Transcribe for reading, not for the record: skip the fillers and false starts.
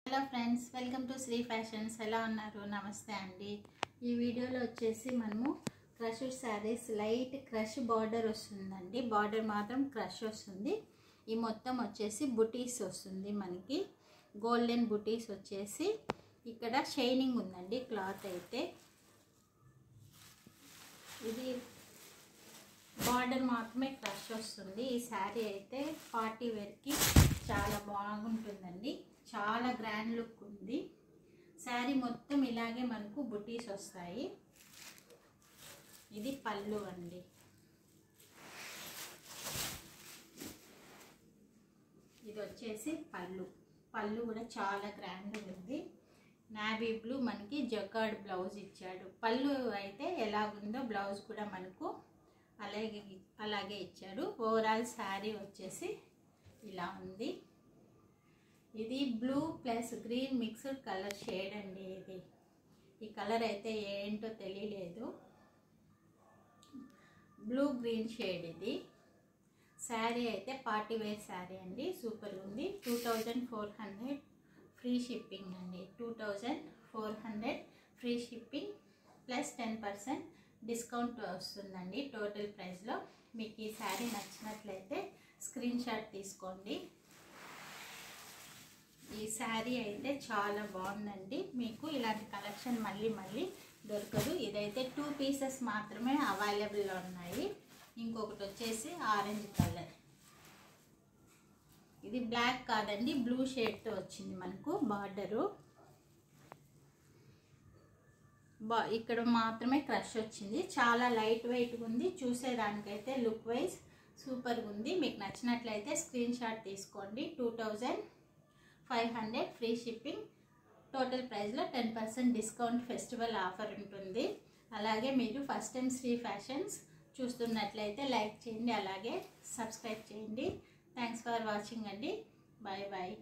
Hello friends, welcome to Shri fashions. ఎలా ఉన్నారు? నమస్తే అండి. ఈ వీడియోలో వచ్చేసి మనము crush sarees light crush border వస్తుందండి. బార్డర్ మాత్రం క్రష్ వస్తుంది. ఈ మొత్తం వచ్చేసి బుటీస్ వస్తుంది. మనకి గోల్డెన్ బుటీస్ వచ్చేసి ఇక్కడ షైనింగ్ ఉందండి. క్లాత్ అయితే ఇది బార్డర్ మాత్రమే క్రష్ వస్తుంది. ఈ శారీ అయితే పార్టీ వేర్కి చాలా బాగుంటుందండి. చాలా గ్రాండ్ లుక్ ఉంది. శారీ మొత్తం ఇలాగే మనకు బుటీస్ వస్తాయి. ఇది పళ్ళు అండి. ఇది వచ్చేసి పళ్ళు కూడా చాలా గ్రాండ్ ఉంది. నావీ బ్లూ మనకి జకార్డ్ బ్లౌజ్ ఇచ్చాడు. పళ్ళు అయితే ఎలాగుందో బ్లౌజ్ కూడా మనకు అలాగే ఇచ్చాడు. ఓవరాల్ శారీ వచ్చేసి ఇలా ఉంది. ఇది blue plus green mixed colour shade అండి. ఈ కలర్ అయితే ఏంటో తెలియలేదు. Blue green shade. ఇది శారీ అయితే పార్టీ వేర్ శారీ అండి. సూపర్ ఉంది. 2400 ఫ్రీ షిప్పింగ్ అండి. 2400 ఫ్రీ షిప్పింగ్ ప్లస్ 10% డిస్కౌంట్ వస్తుందండి టోటల్ ప్రైస్లో. మీకు ఈ శారీ నచ్చినట్లయితే స్క్రీన్ షాట్ తీసుకోండి. ఈ శారీ అయితే చాలా బాగుందండి. మీకు ఇలాంటి కలెక్షన్ మళ్ళీ దొరకదు. ఇదైతే 2 పీసెస్ మాత్రమే అవైలబుల్లో ఉన్నాయి. ఇంకొకటి వచ్చేసి ఆరెంజ్ కలర్. ఇది బ్లాక్ కాదండి, బ్లూ షేడ్తో వచ్చింది మనకు బార్డరు. ఇక్కడ మాత్రమే క్రష్ వచ్చింది. చాలా లైట్ వెయిట్గా ఉంది. చూసేదానికైతే లుక్ వైజ్ సూపర్గా ఉంది. మీకు నచ్చినట్లయితే స్క్రీన్ షాట్ తీసుకోండి. 2500 ఫ్రీ షిప్పింగ్. టోటల్ ప్రైస్లో 10% డిస్కౌంట్ ఫెస్టివల్ ఆఫర్ ఉంటుంది. అలాగే మీరు ఫస్ట్ టైం శ్రీ ఫ్యాషన్స్ చూస్తున్నట్లయితే లైక్ చేయండి, అలాగే సబ్స్క్రైబ్ చేయండి. థ్యాంక్స్ ఫర్ వాచింగ్ అండి. Bye bye.